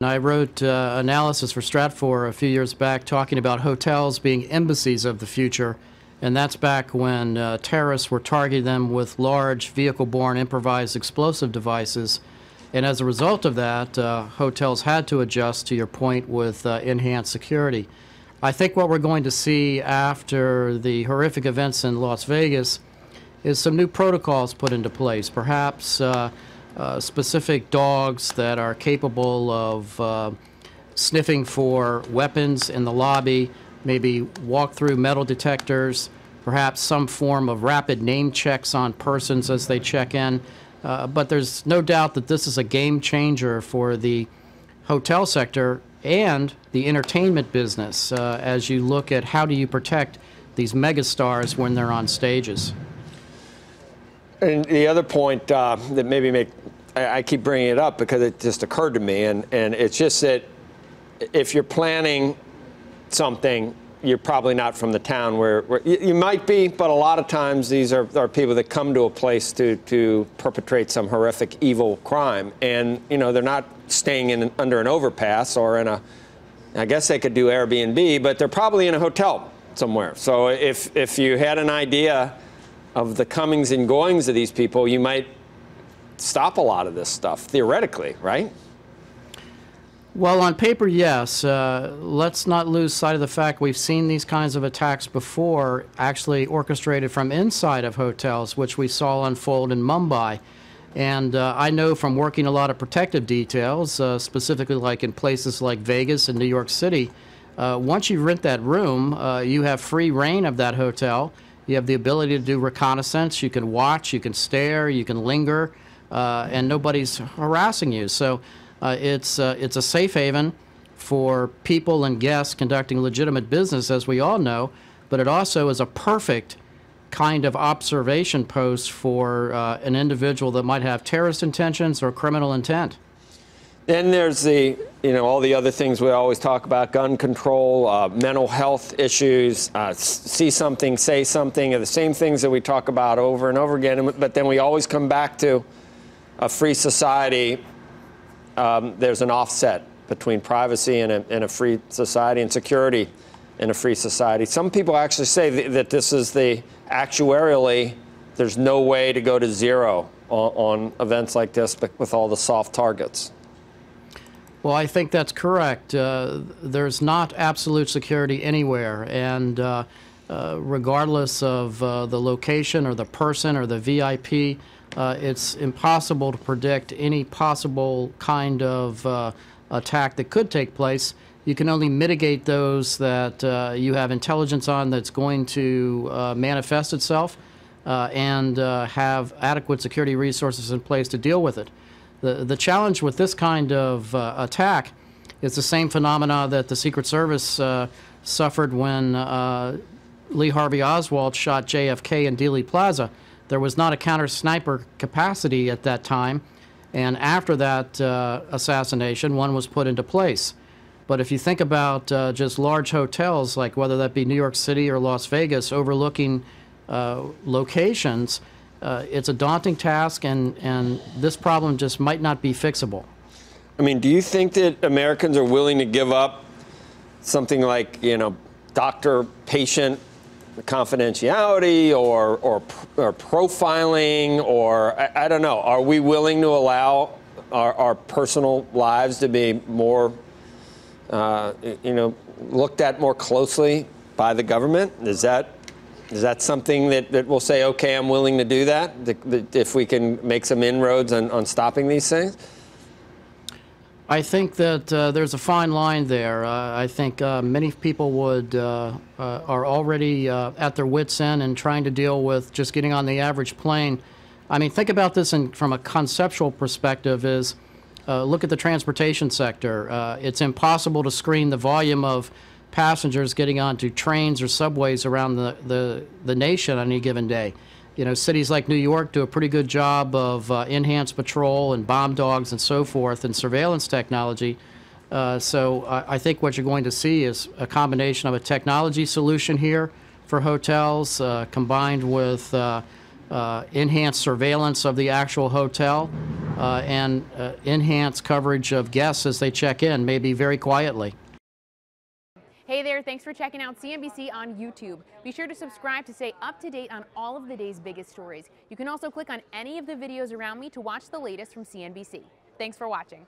I wrote analysis for Stratfor a few years back talking about hotels being embassies of the future, and that's back when terrorists were targeting them with large vehicle-borne improvised explosive devices. And as a result of that, hotels had to adjust, to your point, with enhanced security. I think what we're going to see after the horrific events in Las Vegas is some new protocols put into place, perhaps specific dogs that are capable of sniffing for weapons in the lobby, maybe walk through metal detectors, perhaps some form of rapid name checks on persons as they check in. But there's no doubt that this is a game changer for the hotel sector and the entertainment business as you look at how do you protect these megastars when they're on stages. And the other point that maybe I keep bringing it up because it just occurred to me, and it's just that if you're planning something, you're probably not from the town where you might be, but a lot of times these are people that come to a place to perpetrate some horrific evil crime, and they're not staying under an overpass or in I guess they could do Airbnb, but they're probably in a hotel somewhere. So if you had an idea of the comings and goings of these people, you might stop a lot of this stuff, theoretically, right? Well, on paper, yes. Let's not lose sight of the fact we've seen these kinds of attacks before, actually orchestrated from inside of hotels, which we saw unfold in Mumbai. And I know from working a lot of protective details, specifically like in places like Vegas and New York City, once you rent that room, you have free reign of that hotel. You have the ability to do reconnaissance. You can watch, you can stare, you can linger, and nobody's harassing you. So it's a safe haven for people and guests conducting legitimate business, as we all know, but it also is a perfect kind of observation post for an individual that might have terrorist intentions or criminal intent. Then there's all the other things we always talk about: gun control, mental health issues, see something, say something, are the same things that we talk about over and over again. But then we always come back to a free society. There's an offset between privacy and a free society and security in a free society. Some people actually say that this is actuarially, there's no way to go to zero on events like this, but with all the soft targets. Well, I think that's correct. There's not absolute security anywhere, and regardless of the location or the person or the VIP, it's impossible to predict any possible kind of attack that could take place. You can only mitigate those that you have intelligence on that's going to manifest itself and have adequate security resources in place to deal with it. The challenge with this kind of attack is the same phenomena that the Secret Service suffered when Lee Harvey Oswald shot JFK in Dealey Plaza. There was not a counter-sniper capacity at that time, and after that assassination, one was put into place. But if you think about just large hotels, like whether that be New York City or Las Vegas, overlooking locations, it's a daunting task, and this problem just might not be fixable. I mean, do you think that Americans are willing to give up something like, doctor-patient confidentiality or profiling, or I don't know? Are we willing to allow our personal lives to be more, looked at more closely by the government? Is that something that we'll say, okay, I'm willing to do that, if we can make some inroads on stopping these things? I think that there's a fine line there. I think many people are already at their wits' end and trying to deal with just getting on the average plane. I mean, think about this from a conceptual perspective is, look at the transportation sector. It's impossible to screen the volume of passengers getting onto trains or subways around the nation on any given day. Cities like New York do a pretty good job of enhanced patrol and bomb dogs and so forth and surveillance technology. So I think what you're going to see is a combination of a technology solution here for hotels combined with enhanced surveillance of the actual hotel, and enhanced coverage of guests as they check in, maybe very quietly. Hey there, thanks for checking out CNBC on YouTube. Be sure to subscribe to stay up to date on all of the day's biggest stories. You can also click on any of the videos around me to watch the latest from CNBC. Thanks for watching.